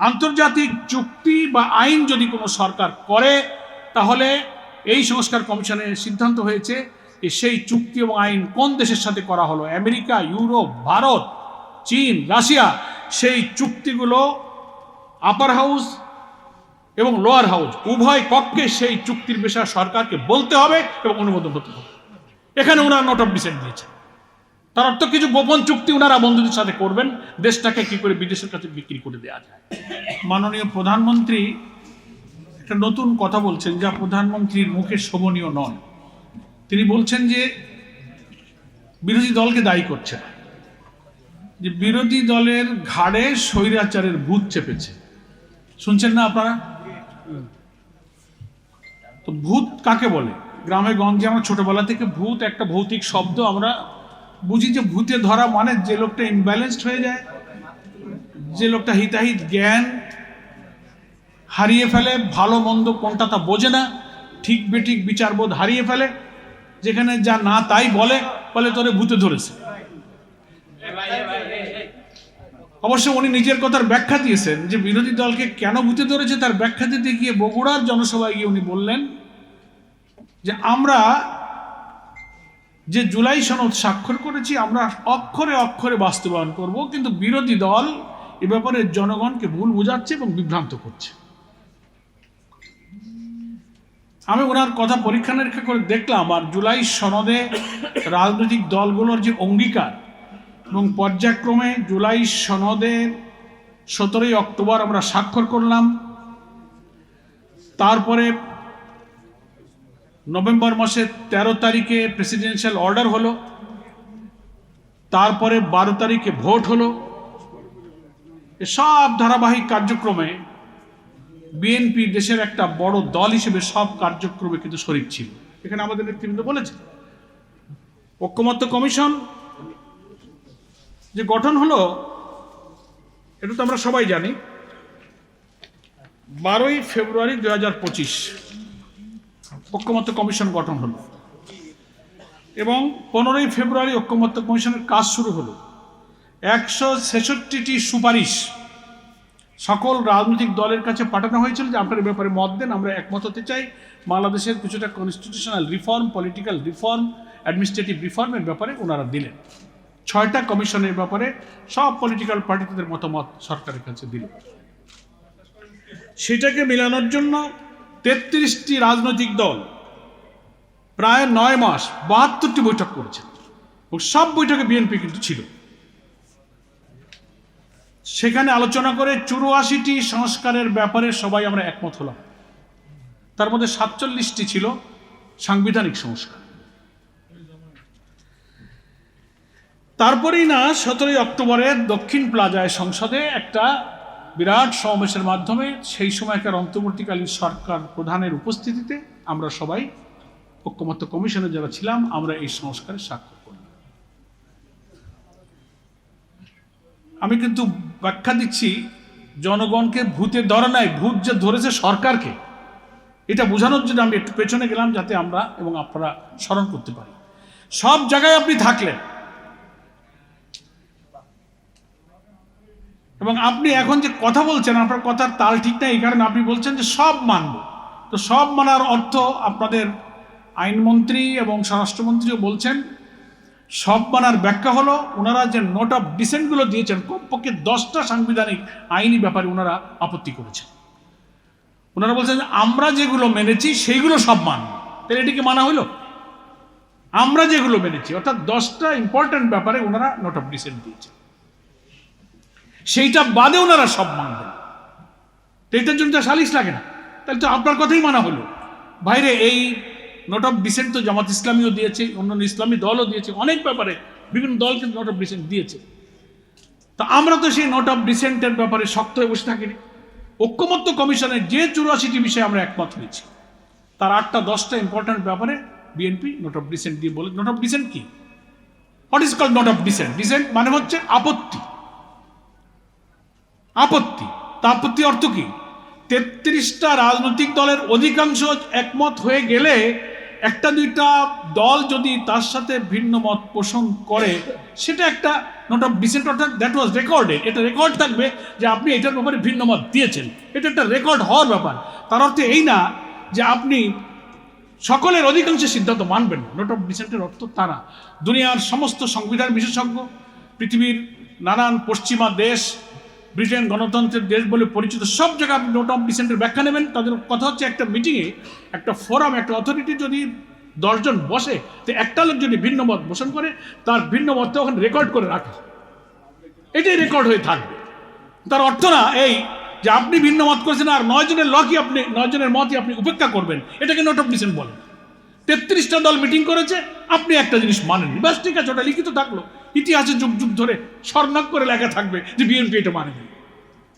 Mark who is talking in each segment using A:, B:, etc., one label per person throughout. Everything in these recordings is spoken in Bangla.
A: আন্তর্জাতিক চুক্তি বা আইন যদি কোনো সরকার করে, তাহলে এই সংস্কার কমিশনের সিদ্ধান্ত হয়েছে সেই চুক্তি এবং আইন কোন দেশের সাথে করা হলো, আমেরিকা, ইউরোপ, ভারত, চীন, রাশিয়া, সেই চুক্তিগুলো আপার হাউস এবং লোয়ার হাউস উভয় পক্ষে সেই চুক্তির বিষয়ে সরকারকে বলতে হবে এবং অনুমোদন হতে হবে। এখানে ওনারা নোট অফ ডিসেন্ট দিয়েছে। তার অর্থ কিছু গোপন চুক্তি ওনারা বন্ধুদের সাথে করবেন, দেশটাকে কি করে বিদেশের কাছে বিক্রি করে দেওয়া যায়। মাননীয় প্রধানমন্ত্রী একটা নতুন কথা বলছেন, যা প্রধানমন্ত্রীর মুখে শোভনীয় নয়। তিনি বলছেন যে বিরোধী দলকে দায়ী করছেন, যে বিরোধী দলের ঘাড়ে স্বৈরাচারের ভূত চেপেছে। শুনছেন না আপনারা? তো ভূত কাকে বলে? গ্রামে গঞ্জে আমরা ছোটবেলা থেকে ভূত একটা ভৌতিক শব্দ আমরা বুঝি, যে ভূতে ধরা মানে যে লোকটা ইমব্যালেন্সড হয়ে যায়, যে লোকটা হিতাহিত জ্ঞান হারিয়ে ফেলে, ভালো মন্দ কোনটা তা বোঝে না, ঠিক বেঠিক বিচারবোধ হারিয়ে ফেলে, যেখানে যা না তাই বলে তোরে ভূতে ধরেছে। অবশ্য উনি নিজের কথার ব্যাখ্যা দিয়েছেন, যে বিরোধী দলকে কেন ভূতে ধরেছে তার ব্যাখ্যা দিতে গিয়ে বগুড়ার জনসভায় গিয়ে উনি বললেন যে আমরা যে জুলাই সনদ স্বাক্ষর করেছি আমরা অক্ষরে অক্ষরে বাস্তবায়ন করব, কিন্তু বিরোধী দল এ ব্যাপারে জনগণকে ভুল বোঝাচ্ছে এবং বিভ্রান্ত করছে। আমি ওনার কথা পরীক্ষা নিরীক্ষা করে দেখলাম, আর জুলাই সনদে রাজনৈতিক দলগুলোর যে অঙ্গীকার এবং পর্যায়ক্রমে জুলাই সনদের 17 অক্টোবর আমরা স্বাক্ষর করলাম, তারপরে নভেম্বর মাসের 13 তারিখে প্রেসিডেন্সিয়াল অর্ডার হলো, তারপরে 12 তারিখে ভোট হলো। সব ধারাবাহিক কার্যক্রমে বিএনপি দেশের একটা বড় দল হিসেবে সব কার্যক্রমে কিন্তু শরীক ছিল। এখানে আমাদের নেতৃবৃন্দ বলেছে, ঐকমত্য কমিশন যে গঠন হলো, এটা তো আমরা সবাই জানি। 12ই ফেব্রুয়ারি 2025 ঐকমত্য কমিশন গঠন হলো এবং 15ই ফেব্রুয়ারি ঐকমত্য কমিশনের কাজ শুরু হলো। 166টি সুপারিশ সকল রাজনৈতিক দলের কাছে পাঠানো হয়েছিল, যে আপনার ব্যাপারে মত দেন, আমরা একমত হতে চাই। বাংলাদেশের কিছুটা constitutional reform, political reform, administrative রিফর্মের ব্যাপারে ওনারা দিলেন। 6টা কমিশনের ব্যাপারে সব পলিটিক্যাল পার্টিদের মতামত সরকারের কাছে দিল। সেটাকে মেলানোর জন্য 33টি রাজনৈতিক দল প্রায় 9 মাস 72টি বৈঠক করেছে এবং সব বৈঠকে বিএনপি কিন্তু ছিল। সেখানে আলোচনা করে 84টি সংস্কারের ব্যাপারে সবাই আমরা একমত হলাম। তার মধ্যে 47টি ছিল সাংবিধানিক সংস্কার। তারপরেই না 17ই অক্টোবরে দক্ষিণ প্লাজায় সংসদে একটা বিরাট সমাবেশের মাধ্যমে সেই সময়কার অন্তর্বর্তীকালীন সরকার প্রধানের উপস্থিতিতে আমরা সবাই ঐকমত্য কমিশনে যারা ছিলাম আমরা এই সংস্কারে স্বাক্ষর করলাম। আমি কিন্তু ব্যাখ্যা দিচ্ছি, জনগণকে ভূতে ধরে নাই, ভূত যে ধরেছে সরকারকে, এটা বোঝানোর জন্য আমি একটু পেছনে গেলাম, যাতে আমরা এবং আপনারা স্মরণ করতে পারি। সব জায়গায় আপনি থাকলেন এবং আপনি এখন যে কথা বলছেন, আপনার কথার তাল ঠিক নাই, এই কারণে আপনি বলছেন যে সব মানব। তো সব মানার অর্থ আপনাদের আইনমন্ত্রী এবং স্বরাষ্ট্রমন্ত্রীও বলছেন, সব মানার ব্যাখ্যা হলো ওনারা যে নোট অফ ডিসেন্টগুলো দিয়েছেন, কমপক্ষে 10টা সাংবিধানিক আইনি ব্যাপারে ওনারা আপত্তি করেছেন। ওনারা বলছেন যে আমরা যেগুলো মেনেছি সেইগুলো সব মানব। তাহলে এটিকে মানা হইল? আমরা যেগুলো মেনেছি, অর্থাৎ 10টা ইম্পর্টেন্ট ব্যাপারে ওনারা নোট অফ ডিসেন্ট দিয়েছেন, সেইটা বাদে ওনারা সব মানবেন। তো এটার জন্য সালিশ লাগে না, তাহলে তো আপনার কথাই মানা হলো। বাইরে এই নোট অফ ডিসেন্ট তো জামাত ইসলামীও দিয়েছে, অন্যান্য ইসলামী দলও দিয়েছে, অনেক ব্যাপারে বিভিন্ন দল কিন্তু নোট অফ ডিসেন্ট দিয়েছে। তা আমরা তো সেই নোট অফ ডিসেন্টের ব্যাপারে শক্ত হয়ে বসে থাকিনি। ঐকমত্য কমিশনের যে 84টি বিষয়ে আমরা একমত হয়েছি, তার 8টা 10টা ইম্পর্টেন্ট ব্যাপারে বিএনপি নোট অফ ডিসেন্ট দিয়ে বলে। নোট অফ ডিসেন্ট কি? What is called note of dissent? Dissent মানে হচ্ছে আপত্তি। আপত্তি, তা আপত্তি অর্থ কি? 33টা রাজনৈতিক দলের অধিকাংশ একমত হয়ে গেলে একটা দুইটা দল যদি তার সাথে ভিন্ন মত পোষণ করে, সেটা একটা নোট অফ ডিসেন্ট, অর্থাৎ দ্যাট ওয়াজ রেকর্ডেড, এটা রেকর্ড থাকবে যে আপনি এটার ব্যাপারে ভিন্ন মত দিয়েছেন, এটা একটা রেকর্ড হওয়ার ব্যাপার। তার অর্থ এই না যে আপনি সকলের অধিকাংশের সিদ্ধান্ত মানবেন না। নোট অফ ডিসেন্টের অর্থ তারা দুনিয়ার সমস্ত সংবিধান বিশেষজ্ঞ, পৃথিবীর নানান পশ্চিমা দেশ, ব্রিটেন গণতন্ত্রের দেশ বলে পরিচিত, সব জায়গায় আপনি নোট অফ ডিসেন্টের ব্যাখ্যা নেবেন। তাদের কথা হচ্ছে একটা মিটিংয়ে, একটা ফোরাম, একটা অথরিটি যদি 10 জন বসে, তো একটা লোক যদি ভিন্ন মত পোষণ করে, তার ভিন্ন মতটা ওখানে রেকর্ড করে রাখে, এটাই রেকর্ড হয়ে থাকবে। তার অর্থ না এই যে আপনি ভিন্ন মত করেছেন আর 9 জনের লকই আপনি 9 জনের মতই আপনি উপেক্ষা করবেন, এটাকে নোট অফ ডিসেন্ট বলেন। 33টা দল মিটিং করেছে, আপনি একটা জিনিস মানেননি, ব্যাস ঠিক আছে, ওটা লিখিত থাকলো, ইতিহাসে যুগ যুগ ধরে স্বর্ণাক করে লেখা থাকবে যে বিএনপি এটা মানেনি।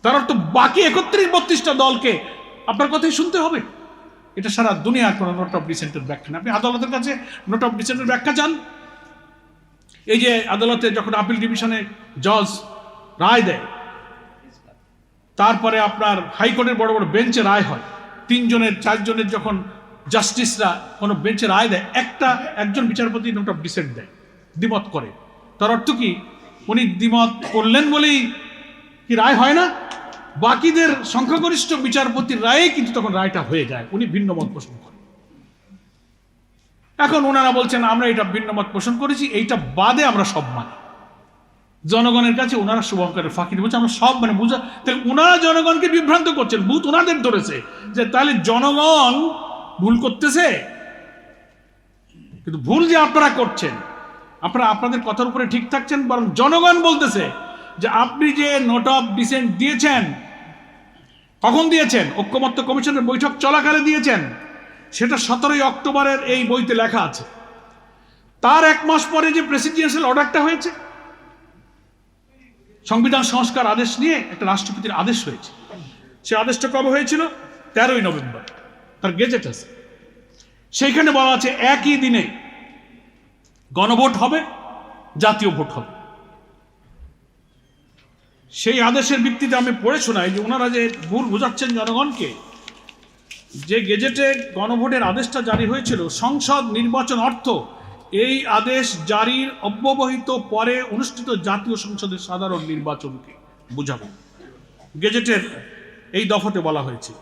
A: তার অর্থ বাকি 31-32টা দলকে আপনার কথাই শুনতে হবে। এটা সারা দুনিয়ার কোনো নোট অফ ডিসেন্টের ব্যাখ্যা না। আপনি আদালতের কাছে নোট অফ ডিসেন্টের ব্যাখ্যা চান, এই যে আদালতে যখন আপিল ডিভিশনে জজ রায় দেয়, তারপরে আপনার হাইকোর্টের বড় বড় বেঞ্চে রায় হয়, 3 জনের 4 জনের যখন জাস্টিসরা কোনো বেঞ্চে রায় দেয়, একজন বিচারপতি নোট অফ ডিসেন্ট দেয়, দ্বিমত করে। তার অর্থ কি, উনি দ্বিমত করলেন বলেই কি রায় হয় না? বাকিদের সংখ্যাগরিষ্ঠ বিচারপতির রায়ে কিন্তু তখন রায়টা হয়ে যায়, উনি ভিন্ন মত পোষণ করেন। এখন ওনারা বলছেন আমরা এটা ভিন্ন মত পোষণ করেছি, এইটা বাদে আমরা সব মানি। জনগণের কাছে ওনারা শুভঙ্করের ফাঁকি বলছে আমরা সব মানে বুঝা, তাহলে ওনারা জনগণকে বিভ্রান্ত করছেন, ভূত ওনাদের ধরেছে যে তাহলে জনগণ ভুল করতেছে। কিন্তু ভুল যে আপনারা করছেন, আপনারা আপনাদের কথার উপরে ঠিক থাকছেন, বরং জনগণ বলতেছে যে আপনি যে নোট অফ ডিসেন্ট দিয়েছেন, কখন দিয়েছেন? ঐক্যমত্য কমিশনের বৈঠক চলাকালে দিয়েছেন। সেটা 17ই অক্টোবরের এই বইতে লেখা আছে। তার 1 মাস পরে যে প্রেসিডেন্সিয়াল অর্ডারটা হয়েছে, সংবিধান সংস্কার আদেশ নিয়ে একটা রাষ্ট্রপতির আদেশ হয়েছে, সে আদেশটা কবে হয়েছিল? 13ই নভেম্বর, তার গেজেট আছে। সেইখানে বলা আছে একই দিনে গণভোট হবে, জাতীয় ভোট হবে। সেই আদেশের ভিত্তিতে আমি পড়ে শোনাই যে ওনারা যে ভুল বোঝাচ্ছেন জনগণকে, যে গেজেটে গণভোটের আদেশটা জারি হয়েছিল, সংসদ নির্বাচন অর্থ এই আদেশ জারির অব্যবহিত পরে অনুষ্ঠিত জাতীয় সংসদের সাধারণ নির্বাচনকে বুঝাবে, গেজেটের এই দফাতে বলা হয়েছে।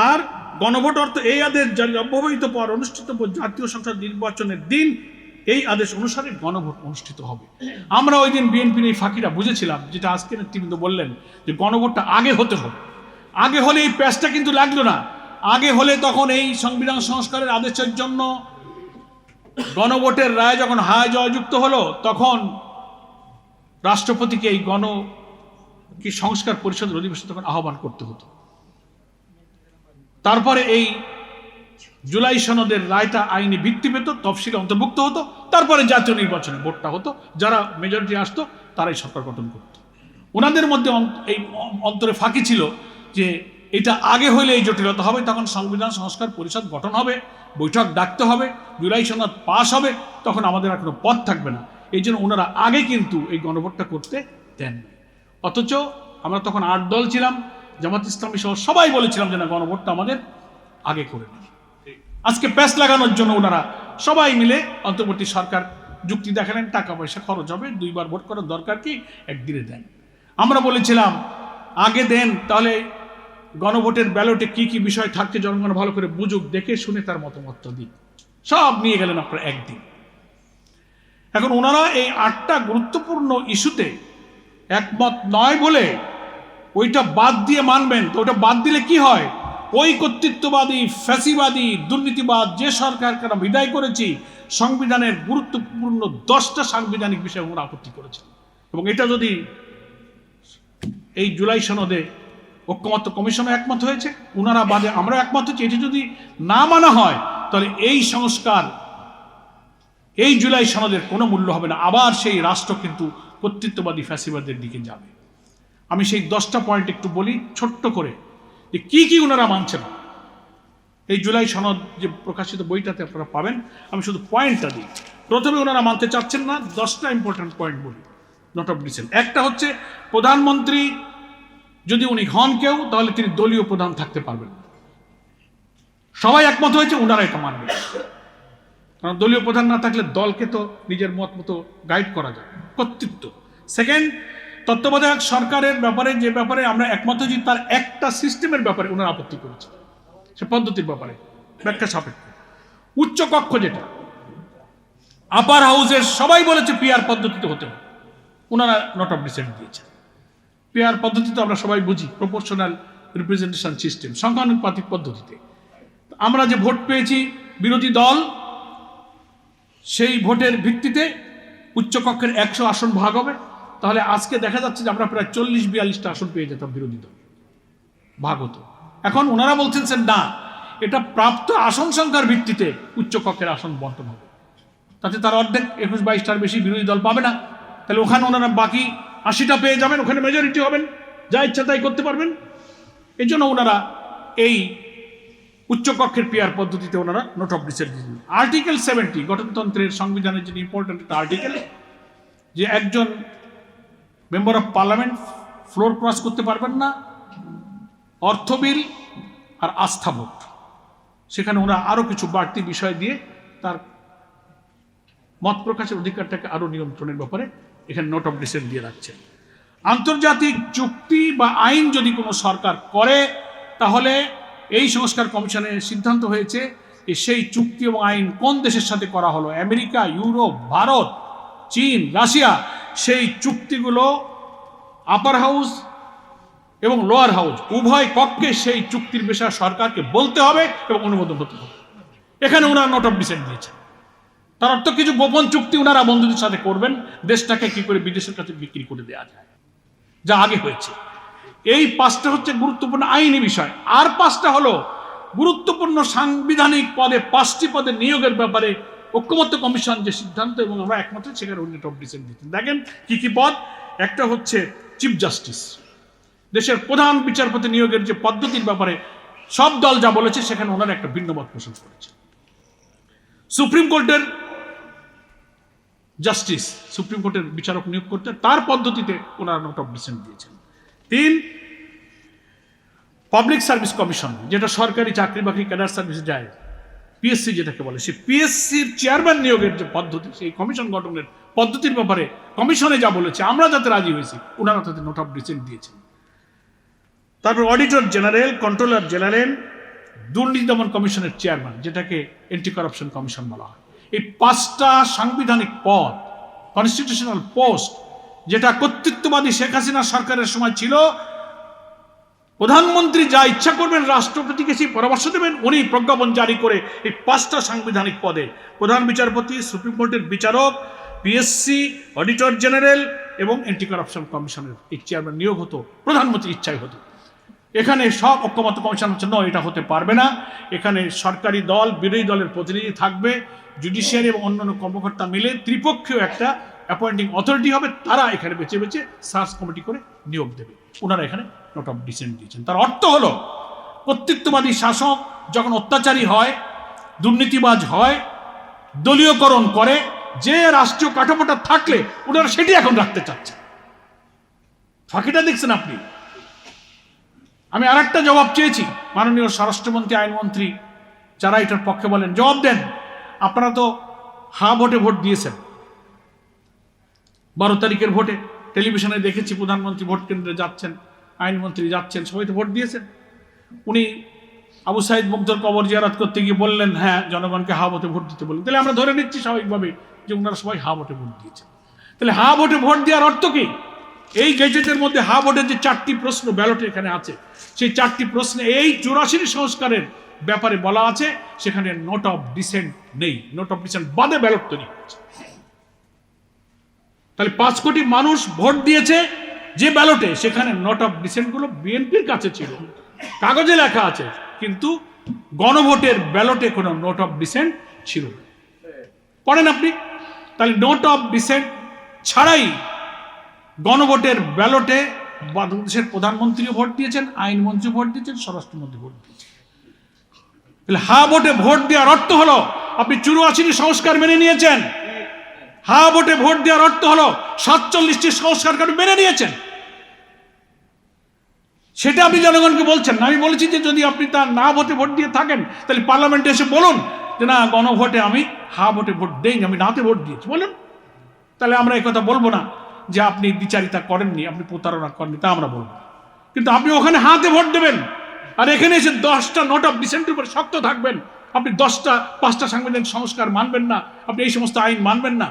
A: আর গণভোট অর্থ এই আদেশ জারির অব্যবহিত পর অনুষ্ঠিত জাতীয় সংসদ নির্বাচনের দিন এই আদেশ অনুসারে গণভোট অনুষ্ঠিত হবে। আমরা ওই দিন বিএনপির এই ফাঁকিটা বুঝেছিলাম, যেটা আজকে নেতৃবৃন্দ বললেন যে গণভোটটা আগে হতে হবে। আগে হলে এই প্যাচটা কিন্তু লাগলো না। আগে হলে তখন এই সংবিধান সংস্কারের আদেশের জন্য গণভোটের রায় যখন হায় জয়যুক্ত হলো, তখন রাষ্ট্রপতিকে এই সংস্কার পরিষদের অধিবেশন তখন আহ্বান করতে হতো। তারপরে এই জুলাই সনদের রায়টা আইনি ভিত্তি পেত, তফসিলে অন্তর্ভুক্ত হতো, তারপরে জাতীয় নির্বাচনে ভোটটা হতো, যারা মেজরিটি আসতো তারাই সরকার গঠন করত। ওনাদের মধ্যে এই অন্তরে ফাঁকি ছিল যে এটা আগে হইলে এই জটিলতা হবে, তখন সংবিধান সংস্কার পরিষদ গঠন হবে, বৈঠক ডাকতে হবে, জুলাই সনদ পাস হবে, তখন আমাদের আর কোনো পথ থাকবে না। এই জন্য ওনারা আগে কিন্তু এই গণভোটটা করতে দেন। অথচ আমরা তখন 8 দল ছিলাম, জামাত ইসলামী সহ সবাই বলেছিলাম যে না, গণভোটটা আমাদের আগে করে নিই। আজকে প্যাচ লাগানোর জন্য ওনারা সবাই মিলে অন্তর্বর্তী সরকার যুক্তি দেখালেন, টাকা পয়সা খরচ হবে, 2 বার ভোট করার দরকার কি, একদিনে দেন। আমরা বলেছিলাম আগে দেন, তাহলে গণভোটের ব্যালটে কি কি বিষয় থাকছে জনগণ ভালো করে বুঝুক, দেখে শুনে তার মতামত দিন। সব নিয়ে গেলেন আপনারা একদিন। এখন ওনারা এই 8টা গুরুত্বপূর্ণ ইস্যুতে একমত নয় বলে ওইটা বাদ দিয়ে মানবেন, তো ওটা বাদ দিলে কি হয়? ওই কর্তৃত্ববাদী, ফ্যাসিবাদী, দুর্নীতিবাদ যে সরকারকে আমরা বিদায় করেছি, সংবিধানের গুরুত্বপূর্ণ 10টা সাংবিধানিক বিষয়ে ওরা আপত্তি করেছেন। এবং এটা যদি এই জুলাই সনদে ঐক্যমত্য কমিশনও একমত হয়েছে, ওনারা বাদে আমরা একমত হয়েছি, এটি যদি না মানা হয় তাহলে এই সংস্কার, এই জুলাই সনদের কোনো মূল্য হবে না, আবার সেই রাষ্ট্র কিন্তু কর্তৃত্ববাদী ফ্যাসিবাদের দিকে যাবে। আমি সেই 10টা পয়েন্ট একটু বলি ছোট্ট করে, যে কি কি ওনারা মানছেন। এই জুলাই সনদ যে প্রকাশিত বইটাতে আপনারা পাবেন, আমি শুধু পয়েন্টটা দিই। প্রথমে ওনারা মানতে চাচ্ছেন না, 10টা ইম্পর্টেন্ট পয়েন্ট বলি, নোট অফ ডিসেন্ট। একটা হচ্ছে প্রধানমন্ত্রী যদি উনি হন কেউ, তাহলে তিনি দলীয় প্রধান থাকতে পারবেন। সবাই একমত হয়েছে, ওনারা এটা মানবেন। কারণ দলীয় প্রধান না থাকলে দলকে তো নিজের মত মতো গাইড করা যায়, কর্তৃত্ব। সেকেন্ড, তত্ত্বাবধায়ক সরকারের ব্যাপারে যে ব্যাপারে আমরা একমত হয়েছি তার একটা সিস্টেমের ব্যাপারে ওনারা আপত্তি করেছে, সে পদ্ধতির ব্যাপারে ব্যাখ্যা সাপেক্ষ। উচ্চ কক্ষ যেটা আপার হাউসের সবাই বলেছে পিআর পদ্ধতিতে হতে হবে, ওনারা নোট অফ ডিসেন্ট দিয়েছে। পিআর পদ্ধতি তো আমরা সবাই বুঝি, প্রপোর্শনাল রিপ্রেজেন্টেশন সিস্টেম, সংখ্যানুপাতিক পদ্ধতিতে। আমরা যে ভোট পেয়েছি বিরোধী দল, সেই ভোটের ভিত্তিতে উচ্চকক্ষের 100 আসন ভাগ হবে। তাহলে আজকে দেখা যাচ্ছে যে আমরা প্রায় 40-42টা আসন পেয়ে যেতাম বিরোধী দল, ভাগ হতো। এখন ওনারা বলছেন যে না, এটা প্রাপ্ত আসন সংখ্যার ভিত্তিতে উচ্চকক্ষের আসন বন্টন হবে, তাতে তার অর্ধেক 21-22টার বেশি বিরোধী দল পাবে না। তাহলে ওখানে ওনারা বাকি 80টা পেয়ে যাবেন, ওখানে মেজরিটি হবেন, যা ইচ্ছা তাই করতে পারবেন। এই জন্য ওনারা এই উচ্চকক্ষের পিআর পদ্ধতিতে ওনারা নোট অফ ডিসেন্ট দিয়েছেন। আর্টিকেল 70 গঠনতন্ত্রের সংবিধানের যে ইম্পর্টেন্ট একটা আর্টিকেল, যে একজন member of parliament floor cross করতে পারবেন না অর্থ বিল আর আস্থা ভোট। সেখানে ওরা আরো কিছু বাড়তি বিষয় দিয়ে তার মত প্রকাশের অধিকারটাকে আরো নিয়ন্ত্রণের ব্যাপারে এখানে নোট অফ ডিসেন্ট দিয়ে রাখছেন। আন্তর্জাতিক চুক্তি বা আইন যদি কোনো সরকার করে, তাহলে এই সংস্কার কমিশনের সিদ্ধান্ত হয়েছে সেই চুক্তি এবং আইন কোন দেশের সাথে করা হলো, আমেরিকা, ইউরোপ, ভারত, চীন, রাশিয়া, সেই চুক্তিগুলো আপার হাউস এবং লোয়ার হাউস উভয় কক্ষে সেই চুক্তির বিষয়ে সরকারকে বলতে হবে এবং অনুমোদন হতে হবে। এখানে ওনারা নোট অফ ডিসেন্ট দিয়েছেন। তার অর্থ কিছু গোপন চুক্তি ওনারা বন্ধুদের সাথে করবেন, দেশটাকে কি করে বিদেশের কাছে বিক্রি করে দেওয়া যায়, যা আগে হয়েছে। এই 5টা হচ্ছে গুরুত্বপূর্ণ আইনি বিষয়। আর 5টা হলো গুরুত্বপূর্ণ সাংবিধানিক পদে, 5টি পদে নিয়োগের ব্যাপারে ঐক্যমত্য কমিশন যে সিদ্ধান্ত এবং আমরা একমত সেখানে নোট অফ ডিসেন্ট দিচ্ছেন। দেখেন কি কি পদ। একটা হচ্ছে চিফ জাস্টিস, দেশের প্রধান বিচারপতি নিয়োগের যে পদ্ধতির ব্যাপারে সব দল যা বলেছে সেখানে ওনারা একটা ভিন্ন মত পোষণ করেছে। সুপ্রিম কোর্টের জাস্টিস, সুপ্রিম কোর্টের বিচারক নিয়োগ করতে তার পদ্ধতিতে ওনারা নোট অফ ডিসেন্ট দিয়েছেন। 3, পাবলিক সার্ভিস কমিশন, যেটা সরকারি চাকরি বাকরি ক্যাডার সার্ভিসে যায়, পিএসসি যেটাকে বলে, সেই পিএসসির চেয়ারম্যান নিয়োগের যে পদ্ধতি, সেই কমিশন গঠনের পদ্ধতির ব্যাপারে কমিশনে যা বলেছে আমরা যাতে রাজি হয়েছি, ওনারা তাতে নোট অফ ডিসেন্ট দিয়েছেন। তারপর অডিটর জেনারেল, কন্ট্রোলার জেনারেল, দুর্নীতি দমন কমিশনের চেয়ারম্যান, যেটাকে অ্যান্টি কারাপশন কমিশন বলা হয়। এই 5টা সাংবিধানিক পদ, কনস্টিটিউশনাল পোস্ট, যেটা কর্তৃত্ববাদী শেখ হাসিনা সরকারের সময় ছিল, প্রধানমন্ত্রী যা ইচ্ছা করবেন রাষ্ট্রপতিকে সেই পরামর্শ দেবেন, উনি প্রজ্ঞাপন জারি করে এই 5টা সাংবিধানিক পদে প্রধান বিচারপতি, সুপ্রিম কোর্টের বিচারক, পিএসসি, অডিটর জেনারেল এবং অ্যান্টি কারাপশন কমিশনের এই চেয়ারম্যান নিয়োগ হতো, প্রধানমন্ত্রীর ইচ্ছাই হতো। এখানে সব ঐক্যমত্য কমিশন হচ্ছে না, এটা হতে পারবে না। এখানে সরকারি দল, বিরোধী দলের প্রতিনিধি থাকবে, জুডিশিয়ারি এবং অন্যান্য কর্মকর্তা মিলে ত্রিপক্ষীয় একটা অ্যাপয়েন্টিং অথরিটি হবে, তারা এখানে বেছে বেছে সার্চ কমিটি করে নিয়োগ দেবে। ওনারা এখানে নোট অফ ডিসেন্ট দিয়েছেন। তার অর্থ হলো কর্তৃত্ববাদী শাসক যখন অত্যাচারী হয়, দুর্নীতিবাজ হয়, দলীয়করণ করে, যে রাষ্ট্রীয় কাঠামোটা থাকলে ওনারা সেটি এখন রাখতে চাচ্ছে। ফাঁকিটা দেখছেন আপনি। আমি আর একটা জবাব চেয়েছি, মাননীয় স্বরাষ্ট্রমন্ত্রী, আইনমন্ত্রী যারা এটার পক্ষে বলেন, জবাব দেন। আপনারা তো হা ভোটে ভোট দিয়েছেন। 12 তারিখের ভোটে টেলিভিশনে দেখেছি প্রধানমন্ত্রী ভোট কেন্দ্রে যাচ্ছেন, আইনমন্ত্রী যাচ্ছেন, সবাই তো ভোট দিয়েছেন। উনি আবু সাইদ মুগ্ধর কবর জিয়ারত করতে গিয়ে বললেন হ্যাঁ জনগণকে হা ভোটে ভোট দিতে বললেন। তাহলে আমরা ধরে নিচ্ছি স্বাভাবিকভাবে যে ওনারা সবাই হা ভোটে ভোট দিয়েছেন। তাহলে হা ভোটে ভোট দেওয়ার অর্থ কি? এই গেজেটের মধ্যে হা ভোটের যে 4টি প্রশ্ন ব্যালটে এখানে আছে, সেই 4টি প্রশ্নে এই 84 সংস্কারের ব্যাপারে বলা আছে, সেখানে নোট অফ ডিসেন্ট নেই। নোট অফ ডিসেন্ট বাদে ব্যালট তৈরি হচ্ছে। তাহলে 5 কোটি মানুষ ভোট দিয়েছে যে ব্যালটে, সেখানে নোট অফ ডিসেন্ট গুলো বিএনপির কাছে ছিল, কাগজে লেখা আছে, কিন্তু গণভোটের ব্যালটে কোনো নোট অফ ডিসেন্ট ছিল না। পড়েন আপনি। তাহলে নোট অফ ডিসেন্ট ছাড়াই গণভোটের ব্যালটে বাংলাদেশের প্রধানমন্ত্রীও ভোট দিয়েছেন, আইনমন্ত্রী ভোট দিয়েছেন, স্বরাষ্ট্রমন্ত্রী ভোট দিয়েছেন। তাহলে হা ভোটে ভোট দেওয়ার অর্থ হলো আপনি 84টি সংস্কার মেনে নিয়েছেন। হা ভোটে ভোট দেওয়ার অর্থ হলো 47টি সংস্কার আপনি মেনে নিয়েছেন। সেটা আপনি জনগণকে বলছেন না। আমি বলেছি যে যদি আপনি তার না ভোটে ভোট দিয়ে থাকেন, তাহলে পার্লামেন্টে এসে বলুন যে না গণভোটে আমি হা ভোটে ভোট দেইনি, আমি নাতে ভোট দিয়েছি, বলুন। তাহলে আমরা এই কথা বলবো না যে আপনি দ্বিচারিতা করেননি, আপনি প্রতারণা করেননি, তা আমরা বলবো। কিন্তু আপনি ওখানে হাতে ভোট দেবেন, আর এখানে এসে 10টা নোট অফ ডিসেন্টের উপরে শক্ত থাকবেন। আপনি 5টা সাংবিধানিক সংস্কার মানবেন না, আপনি এই সমস্ত আইন মানবেন না।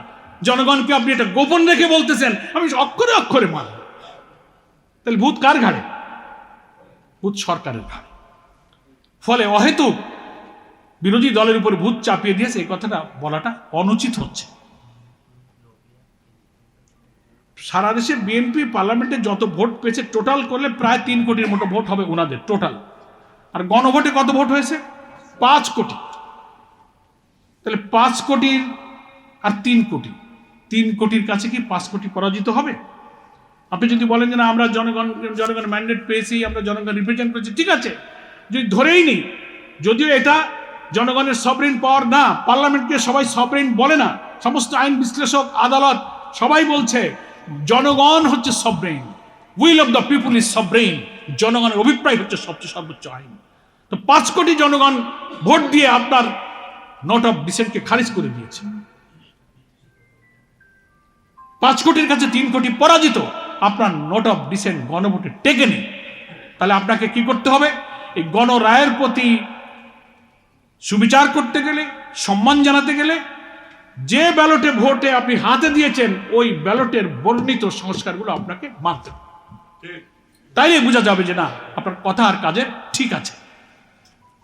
A: জনগণকে আপনি এটা গোপন রেখে বলতেছেন আমি অক্ষরে অক্ষরে মানব। তাহলে ভূত কার ঘাড়ে? ভূত সরকারের ঘাড়ে। ফলে অহেতুক বিরোধী দলের উপর ভূত চাপিয়ে দিয়েছে, এই কথাটা বলাটা অনুচিত হচ্ছে। সারা দেশে বিএনপি পার্লামেন্টে যত ভোট পেয়েছে টোটাল করলে প্রায় 3 কোটির মতো ভোট হবে ওনাদের টোটাল। আর গণভোটে কত ভোট হয়েছে? 5 কোটি। তাহলে 5 কোটির আর 3 কোটি, 3 কোটির কাছে কি 5 কোটি পরাজিত হবে? আপনি যদি বলেন যে না আমরা জনগণ ম্যান্ডেট পেয়েছি, আমরা জনগণ রিপ্রেজেন্ট করেছি, ঠিক আছে, যদি ধরেই নিই, যদিও এটা জনগণের সভরেন পাওয়ার না, পার্লামেন্টকে সবাই সভরেন বলে না, সমস্ত আইন বিশ্লেষক, আদালত সবাই বলছে জনগণ হচ্ছে sovereign, will of the people is sovereign, জনগণের অভিপ্রায় হচ্ছে সবচেয়ে সর্বোচ্চ আইন। তো 5 কোটি জনগণ ভোট দিয়ে আপনার নোট অফ ডিসেন্টকে খারিজ করে দিয়েছে। 5 কোটির কাছে 3 কোটি পরাজিত, আপনার নোট অফ ডিসেন্ট গণভোটে টেকে নেই। তাহলে আপনাকে কি করতে হবে? এই গণরায়ের প্রতি সুবিচার করতে গেলে, সম্মান জানাতে গেলে, যে ব্যালটে ভোটে আপনি হাতে দিয়েছেন ওই ব্যালটের বর্ণিত সংস্কারগুলো আপনাকে মানতে হবে। তাইলে বোঝা যাবে যে না আপনার কথা আর কাজের ঠিক আছে।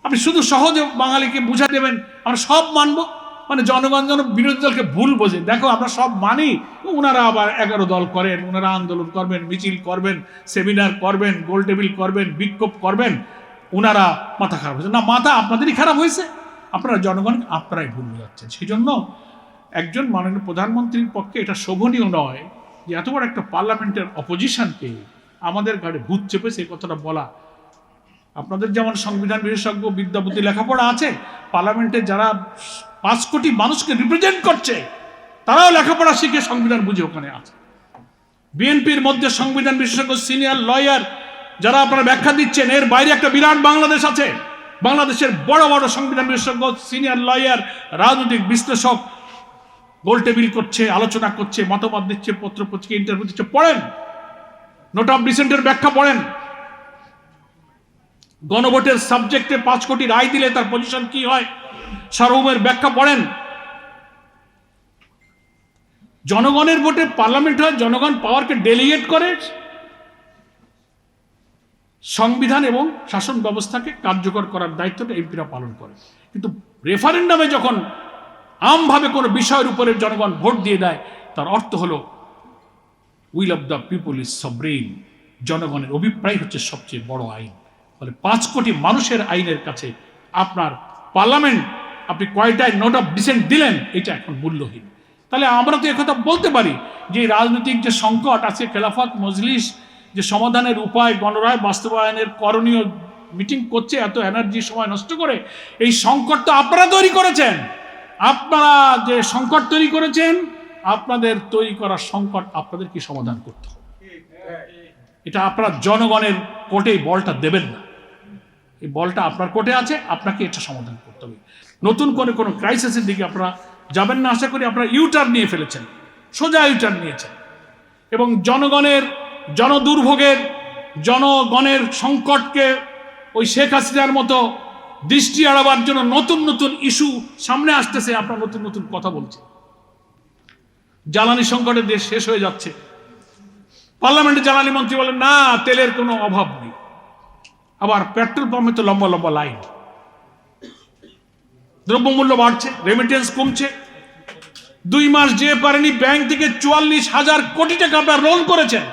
A: আপনি শুধু সহজে বাঙালিকে বুঝা দেবেন আমরা সব মানবো, মানে জনগণ যেন বিরোধী দলকে ভুল বোঝে, দেখো আমরা সব মানি, ওনারা আবার 11 দল করেন, ওনারা আন্দোলন করবেন, মিছিল করবেন, সেমিনার করবেন, গোল টেবিল করবেন, বিক্ষোভ করবেন, ওনারা মাথা খারাপ হয়েছে। না, মাথা আপনাদেরই খারাপ হয়েছে, আপনারা জনগণ আপনারাই ভুল বোঝাচ্ছেন। সেই জন্য একজন মাননীয় প্রধানমন্ত্রীর পক্ষে এটা শোভনীয় নয় যে এত বড় একটা পার্লামেন্টের অপোজিশনকে আমাদের ঘাড়ে ভূত চেপেছে এই কথাটা বলা। আপনাদের যেমন সংবিধান বিশেষজ্ঞ বিদ্যাপতি লেখাপড়া আছে, পার্লামেন্টে যারা 5 কোটি মানুষকে রিপ্রেজেন্ট করছে তারাও লেখাপড়া শিখে সংবিধান বুঝে ওখানে আছে। বিএনপির মধ্যে সংবিধান বিশেষজ্ঞ সিনিয়র লয়ার যারা আপনারা ব্যাখ্যা দিচ্ছেন, এর বাইরে একটা বিরাট বাংলাদেশ আছে। বাংলাদেশের বড় বড় সংবিধান বিশেষজ্ঞ, সিনিয়র লয়ার, রাজনৈতিক বিশ্লেষক গোল টেবিল করছে, আলোচনা করছে, মতামত দিচ্ছে, পত্র পত্রিকা ইন্টারভিউ দিচ্ছে। পড়েন, নোট অফ ডিসেন্টের ব্যাখ্যা পড়েন। গণভোটের সাবজেক্টে 5 কোটি রায় দিলে তার পজিশন কি হয়, সার্বভৌমের ব্যাখ্যা পড়েন। জনগণের ভোটে পার্লামেন্ট হয়, জনগণ পাওয়ারকে ডেলিগেট করে, সংবিধান এবং শাসন ব্যবস্থাকে কার্যকর করার দায়িত্বটা এমপিরা পালন করে। কিন্তু রেফারেন্ডামে যখন আমভাবে কোনো বিষয়ের উপরে জনগণ ভোট দিয়ে দেয়, তার অর্থ হলো will of the people is sovereign, জনগণের অভিপ্রায় হচ্ছে সবচেয়ে বড় আইন। ফলে 5 কোটি মানুষের আইনের কাছে আপনার পার্লামেন্ট, আপনি কয়টায় নোট অফ ডিসেন্ট দিলেন, এটা এখন মূল্যহীন। তাহলে আমরা তো একথা বলতে পারি যে রাজনৈতিক যে সংকট আছে, খেলাফত মজলিস যে সমাধানের উপায়, গণরায় বাস্তবায়নের করণীয় মিটিং করছে এত এনার্জি সময় নষ্ট করে, এই সংকট তো আপনারা তৈরি করেছেন। আপনারা যে সংকট তৈরি করেছেন, আপনাদের তৈরি করা সংকট আপনাদের কি সমাধান করতে হবে। এটা আপনারা জনগণের কোর্টে বলটা দেবেন না, এই বলটা আপনার কোর্টে আছে, আপনাকে এটা সমাধান করতে হবে। নতুন করে কোনো ক্রাইসিসের দিকে আপনারা যাবেন না। আশা করি আপনারা ইউটার্ন নিয়ে ফেলেছেন, সোজা ইউটার্ন নিয়েছেন, এবং জনগণের জনদুর্ভোগের, জনগণের সংকটকে ওই শেখ হাসিনার মতো দৃষ্টি এড়াবার জন্য নতুন নতুন ইস্যু সামনে আসতেছে, আপনারা নতুন নতুন কথা বলছেন। জ্বালানি সংকটে দেশ শেষ হয়ে যাচ্ছে, পার্লামেন্টে জ্বালানি মন্ত্রী বলেন না তেলের কোনো অভাব নেই, আবার পেট্রোল পাম্পে তো লম্বা লম্বা লাইন। দ্রব্যমূল্য বাড়ছে, রেমিটেন্স কমছে। 2 মাস যে পারেনি ব্যাংক থেকে 44,000 কোটি টাকা আপনারা লোন করেছেন।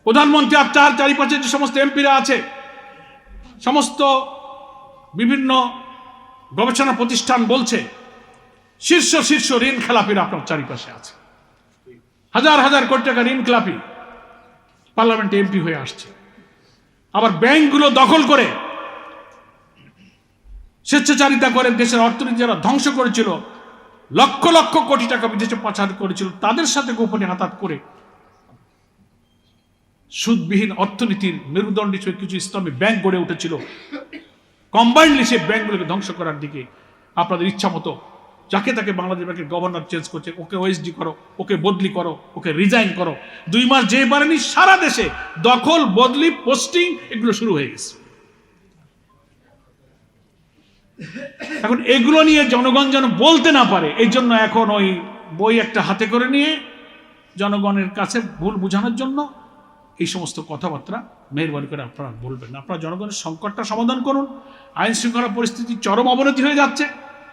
A: প্রধানমন্ত্রী আর চারিপাশে যে সমস্ত এমপিরা আছে, সমস্ত বিভিন্ন গবেষণা প্রতিষ্ঠান বলছে শীর্ষ শীর্ষ ঋণ খেলাপিরা আপনার চারিপাশে আছে। হাজার হাজার কোটি টাকা ঋণ খেলাপি পার্লামেন্টে এমপি হয়ে আসছে। আবার ব্যাংকগুলো দখল করে স্বেচ্ছাচারিতা করে দেশের অর্থনীতি যারা ধ্বংস করেছিল, লক্ষ লক্ষ কোটি টাকা বিদেশে পাচার করেছিল, তাদের সাথে গোপনে হাতাত করে সুদবিহীন অর্থনীতির মেরুদণ্ড হিসেবে কিছু ইসলামী ব্যাংক গড়ে উঠেছিল। কম্বাইন্ডলি সেই ব্যাংকগুলোকে ধ্বংস করার দিকে আপনাদের ইচ্ছা মতো যাকে তাকে বাংলাদেশ ব্যাংকের গভর্নর চেঞ্জ করছে, ওকে ওএসডি করো, ওকে বদলি করো, ওকে রিজাইন করো। 2 মাস যে পারেনি সারা দেশে দখল, বদলি, পোস্টিং এগুলো শুরু হয়ে গেছে। এখন এগুলো নিয়ে জনগণ যেন বলতে না পারে, এই জন্য এখন ওই বই একটা হাতে করে নিয়ে জনগণের কাছে ভুল বোঝানোর জন্য এই সমস্ত কথাবার্তা মেহরবানি করে আপনারা বলবেন না। আপনারা জনগণের সংকটটা সমাধান করুন। আইন শৃঙ্খলা পরিস্থিতি চরম অবনতি হয়ে যাচ্ছে।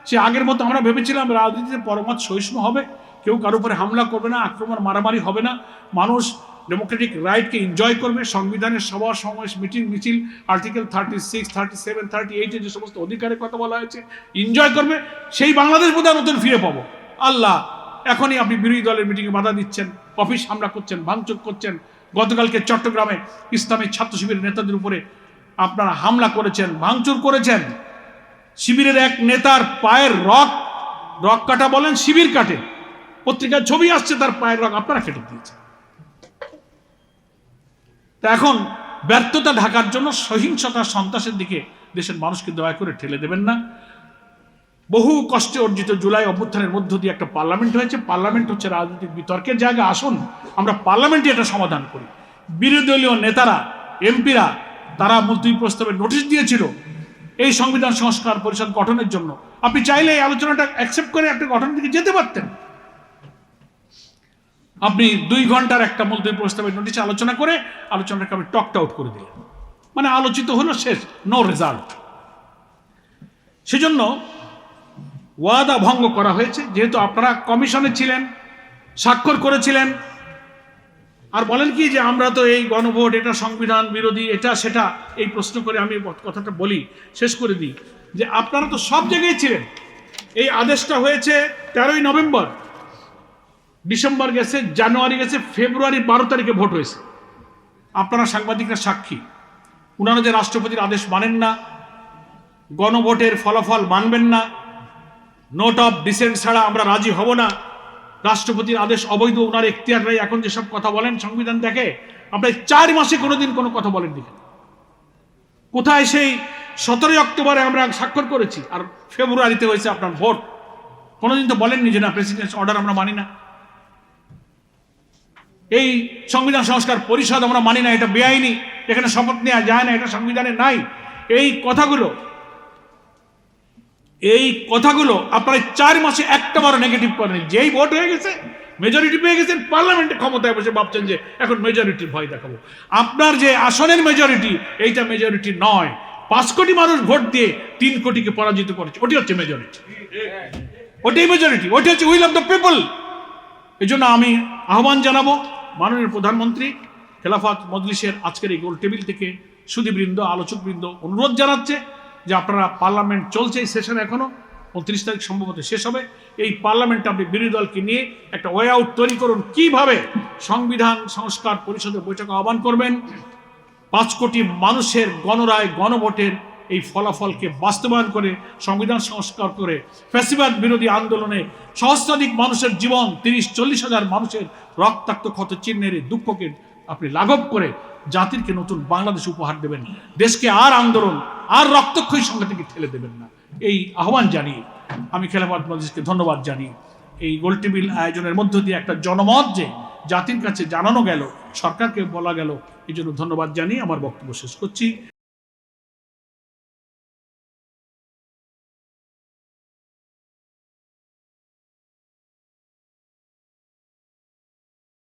A: সে আগের মতো আমরা ভেবেছিলাম রাজনীতিতে পরমত সহিষ্ণু হবে, কেউ কারো উপরে হামলা করবে না, আক্রমণ মারামারি হবে না, মানুষ ডেমোক্রেটিক রাইটকে এনজয় করবে, সংবিধানের সভা সমাবেশ মিটিং মিছিল আর্টিকেল 36, 37, 38 যে সমস্ত অধিকারের কথা বলা হয়েছে এনজয় করবে। সেই বাংলাদেশ বোধহয় নতুন ফিরে পাবো। আল্লাহ, এখনই আপনি বিরোধী দলের মিটিংয়ে বাধা দিচ্ছেন, অফিস হামলা করছেন, ভাঙচুর করছেন। গতকালকে চট্টগ্রামে ইসলামী ছাত্র শিবিরের নেতাদের উপরে আপনারা হামলা করেছেন, ভাঙচুর করেছেন। শিবিরের এক নেতার পায়ের রক কাটা বলেন, শিবির কাটে, পত্রিকায় ছবি আসছে, তার পায়ের রক আপনারা কেটে দিয়েছেন। তা এখন ব্যর্থতা ঢাকার জন্য সহিংসতা, সন্ত্রাসের দিকে দেশের মানুষকে দয়া করে ঠেলে দেবেন না। বহু কষ্টে অর্জিত জুলাই অভ্যুত্থানের মধ্য দিয়ে একটা পার্লামেন্ট হয়েছে। পার্লামেন্ট হচ্ছে রাজনৈতিক বিতর্কের জায়গা। আসুন আমরা পার্লামেন্টে এটা সমাধান করি। বিরোধী দলীয় নেতারা, এমপিরা, তারা মুলতবি প্রস্তাবের নোটিশ দিয়েছিল এই সংবিধান সংস্কার পরিষদ গঠনের জন্য। আপনি চাইলে এই আলোচনাটা অ্যাকসেপ্ট করে একটা গঠনের দিকে যেতে পারতেন। আপনি 2 ঘন্টার একটা মুলতবি প্রস্তাবের নোটিশ আলোচনা করে আলোচনাটাকে আপনি টকড আউট করে দিলেন, মানে আলোচিত হলো, শেষ, নো রেজাল্ট। সেজন্য ওয়াদা ভঙ্গ করা হয়েছে। যেহেতু আপনারা কমিশনে ছিলেন, স্বাক্ষর করেছিলেন, আর বলেন কি যে আমরা তো এই গণভোট, এটা সংবিধান বিরোধী, এটা সেটা, এই প্রশ্ন করে আমি কথাটা বলি, শেষ করে দিই যে আপনারা তো সব জায়গায় ছিলেন। এই আদেশটা হয়েছে 13ই নভেম্বর, ডিসেম্বর গেছে, জানুয়ারি গেছে, ফেব্রুয়ারি 12 তারিখে ভোট হয়েছে। আপনারা সাংবাদিকরা সাক্ষী। উনারা যে রাষ্ট্রপতির আদেশ মানেন না, গণভোটের ফলাফল মানবেন না, নোট অফ ডিসেন্ট ছাড়া আমরা রাজি হব না, রাষ্ট্রপতির আদেশ অবৈধ, ওনার এখতিয়ার নেই, এখন যেসব কথা বলেন সংবিধান দেখে, আপনার 4 মাসে কোনোদিন কোনো কথা বলেন দেখেন। কোথায় সেই 17ই অক্টোবরে আমরা স্বাক্ষর করেছি, আর ফেব্রুয়ারিতে হয়েছে আপনার ভোট। কোনোদিন তো বলেননি যে না প্রেসিডেন্ট অর্ডার আমরা মানি না, এই সংবিধান সংস্কার পরিষদ আমরা মানি না, এটা বেআইনি, এখানে শপথ নেওয়া যায় না, এটা সংবিধানে নাই। এই কথাগুলো আপনারা 4 মাসে একটা বার নেগেটিভ করেন। যেই ভোট হয়ে গেছে, মেজরিটি পেয়ে গেছেন, পার্লামেন্টে ক্ষমতায় বসে ভাবছেন যে এখন মেজরিটির ভয় দেখাবো। আপনার যে আসনের মেজরিটি, এইটা মেজরিটি নয়। 5 কোটি মানুষ ভোট দিয়ে 3 কোটিকে পরাজিত করেছে, ওটি হচ্ছে মেজরিটি, ওটাই মেজরিটি, ওটি হচ্ছে উইল অফ দ্য পিপল। এই জন্য আমি আহ্বান জানাবো মাননীয় প্রধানমন্ত্রী, খেলাফত মজলিসের আজকের এই গোল টেবিল থেকে সুধীবৃন্দ, আলোচকবৃন্দ অনুরোধ জানাচ্ছে যে আপনারা, পার্লামেন্ট চলছে, এই সেশন এখনো 29 তারিখ সম্ভবত শেষ হবে। এই পার্লামেন্টে আপনি বিরোধী দলকে নিয়ে একটা ওয়ে আউট তৈরি করুন, কিভাবে সংবিধান সংস্কার পরিষদের বৈঠক আহ্বান করবেন, 5 কোটি মানুষের গণরায়, গণভোটের এই ফলাফলকে বাস্তবায়ন করে সংবিধান সংস্কার করে ফ্যাসিবাদ বিরোধী আন্দোলনে সহস্রাধিক মানুষের জীবন, 30-40 হাজার মানুষের রক্তাক্ত ক্ষত চিহ্নের এই দুঃখকে আপনি লাঘব করে জাতিরকে নতুন বাংলাদেশ উপহার দেবেন। দেশকে আর আন্দোলন, আর রক্তক্ষয়ী সংখ্যা থেকে ঠেলে দেবেন না। এই আহ্বান জানিয়ে আমি খেলাফত মজলিসকে ধন্যবাদ জানিয়ে এই গোলটেবিল আয়োজনের মধ্য দিয়ে একটা জনমত যে জাতির কাছে জানানো গেল, সরকারকে বলা গেল, এই জন্য ধন্যবাদ জানিয়ে আমার বক্তব্য শেষ করছি।